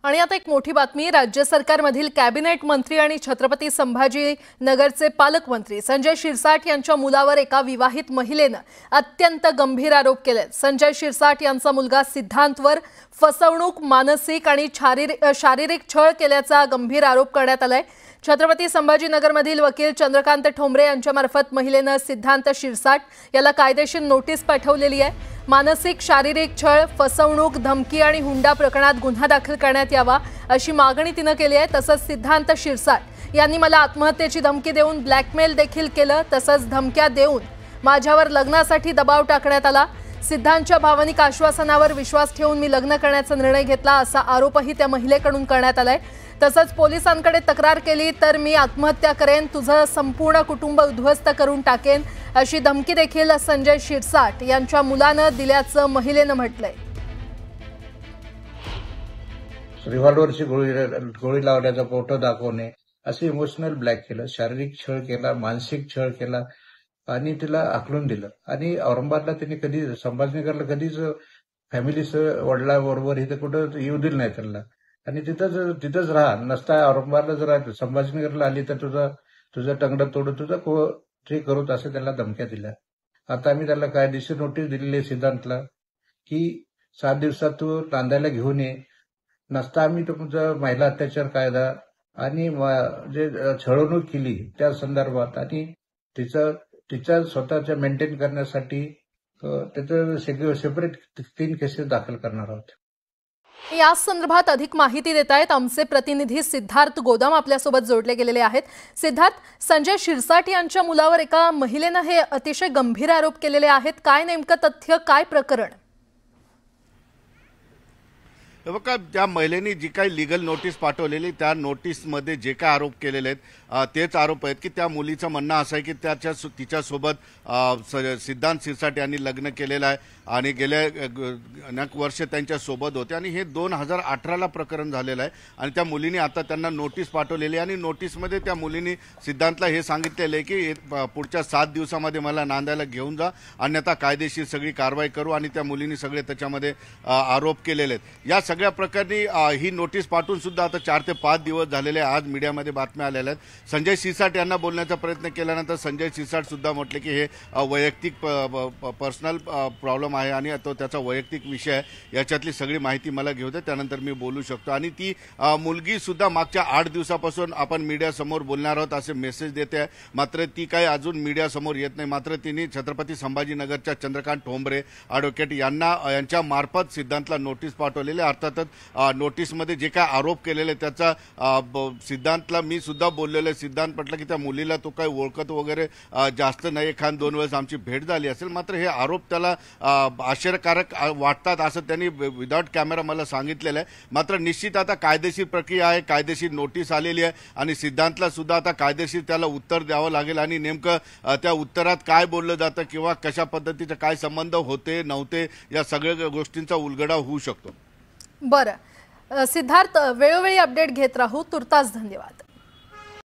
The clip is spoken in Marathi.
आणि आता एक मोठी बातमी। राज्य सरकारमधील कॅबिनेट मंत्री आणि छत्रपती संभाजी नगरचे पालकमंत्री संजय शिरसाट यांच्या मुलावर एका विवाहित महिलेने अत्यंत गंभीर आरोप केले। संजय शिरसाट यांचा मुलगा सिद्धांतवर फसवणूक, मानसिक आणि शारीरिक छळ केल्याचा गंभीर आरोप करण्यात आलाय। छत्रपती संभाजीनगरमधील वकील चंद्रकांत ठोंबरे यांच्यामार्फत महिलेने सिद्धांत शिरसाट याला कायदेशीर नोटीस पाठवलेली आहे। मानसिक, शारीरिक छळ, फसवणूक, धमकी आणि हुंडा प्रकरणात गुन्हा दाखल करण्यात यावा अशी मागणी तिने केली आहे। तसंच सिद्धांत शिरसाट यांनी मला आत्महत्येची धमकी देऊन ब्लॅकमेल देखील केलं, तसंच धमक्या देऊन माझ्यावर लग्नासाठी दबाव टाकण्यात आला। सिद्धांतच्या भावनिक आश्वासनावर विश्वास ठेवून मी लग्न करण्याचा निर्णय घेतला असा आरोपही त्या महिलेकडून करण्यात आलाय। तसंच पोलिसांकडे तक्रार केली तर मी आत्महत्या करेन, तुझं संपूर्ण कुटुंब उद्ध्वस्त करून टाकेन अशी धमकी देखील संजय शिरसाट यांच्या मुलाने दिल्याचं महिलेने म्हटलंय। रिव्हॉल्वरची गोळी लावण्याचा फोटो दाखवणे, असे इमोशनल ब्लॅक केलं, शारीरिक छळ केला, मानसिक छळ केला आणि तिला आकलून दिलं। आणि औरंगाबादला त्यांनी कधी, संभाजीनगरला कधीच फॅमिलीसह वडिलांबरोबर इथं कुठं येऊ दिलं नाही त्यांना। आणि तिथंच राहा, नसता औरंगाबादला जर संभाजीनगरला आली तर तुझं टंगडं तोडू, तुझं ते करू, असं त्याला धमक्या दिल्या। आता आम्ही त्याला कायदेशीर नोटीस दिलेली आहे सिद्धांतला की 7 दिवसात तू नांदायला घेऊन ये, नसता आम्ही तुमचा महिला अत्याचार कायदा आणि जे छळवणूक केली त्या संदर्भात आणि तिच्या स्वतःच्या मेंटेन करण्यासाठी त्याचं सेपरेट 3 केसेस दाखल करणार आहोत। या संदर्भात अधिक माहिती देत आहेत आमचे प्रतिनिधी सिद्धार्थ गोदाम आपल्यासोबत जोडले गेलेले आहेत। सिद्धार्थ, संजय शिरसाट यांच्या मुलावर एका महिलेने हे अतिशय गंभीर आरोप केलेले आहेत, काय नेमकं तथ्य, काय प्रकरण? बघा, त्या महिलेने जी काही लीगल नोटीस पाठवलेली त्या नोटीसमध्ये जे काय आरोप केलेले आहेत तेच आरोप आहेत की त्या मुलीचं म्हणणं असं आहे की तिच्यासोबत सिद्धांत शिरसाट यांनी लग्न केलेलं आहे आणि गेल्या अनेक वर्ष त्यांच्यासोबत होते आणि हे 2018ला प्रकरण झालेलं आहे। आणि त्या मुलीने आता त्यांना नोटीस पाठवलेली आणि नोटीसमध्ये त्या मुलीने सिद्धांतला हे सांगितलेलं आहे की पुढच्या 7 दिवसामध्ये मला नांदायला घेऊन जा, अन्यथा कायदेशीर सगळी कारवाई करू। आणि त्या मुलीने सगळे त्याच्यामध्ये आरोप केलेले आहेत। या सगळ्या प्रकरणी ही नोटीस पाठवून सुद्धा आता 4 ते 5 दिवस झालेले आज मीडियामध्ये बातम्या आलेल्या आहेत। संजय शिरसाट यांना बोलण्याचा प्रयत्न केल्यानंतर संजय शिरसाट सुद्धा म्हटले की हे वैयक्तिक पर्सनल प्रॉब्लेम आहे आणि तो त्याचा वैयक्तिक विषय आहे, याच्यातली सगळी माहिती मला घेऊ दे, त्यानंतर मी बोलू शकतो। आणि ती मुलगी सुद्धा मागच्या 8 दिवसापासून आपण मीडियासमोर बोलणार आहोत असे मेसेज देते आहे, मात्र ती काही अजून मीडियासमोर येत नाही। मात्र तिने छत्रपती संभाजीनगरच्या चंद्रकांत ठोंबरे ॲडव्होकेट यांच्या मार्फत सिद्धांतला नोटीस पाठवलेले। अर्थातच नोटीसमध्ये जे काय आरोप केलेले त्याचा सिद्धांतला मी सुद्धा बोललेलो आहे। सिद्धांत म्हटलं की त्या मुलीला तो काही ओळखत वगैरे जास्त नाही, 1-2 वेळेस आमची भेट झाली असेल, मात्र हे आरोप त्याला आश्चर्यकारक वाटतात असं त्यांनी विदाउट कॅमेरा मला सांगितलेलं आहे। मात्र निश्चित आता कायदेशीर प्रक्रिया आहे, कायदेशीर नोटीस आलेली आहे आणि सिद्धांतला सुद्धा आता कायदेशीर त्याला उत्तर द्यावं लागेल आणि नेमकं त्या उत्तरात काय बोललं जातं किंवा कशा पद्धतीचे काय संबंध होते नव्हते या सगळ्या गोष्टींचा उलगडा होऊ शकतो। बरं सिद्धार्थ, वेळोवेळी अपडेट घेत राहू, तुर्तास धन्यवाद।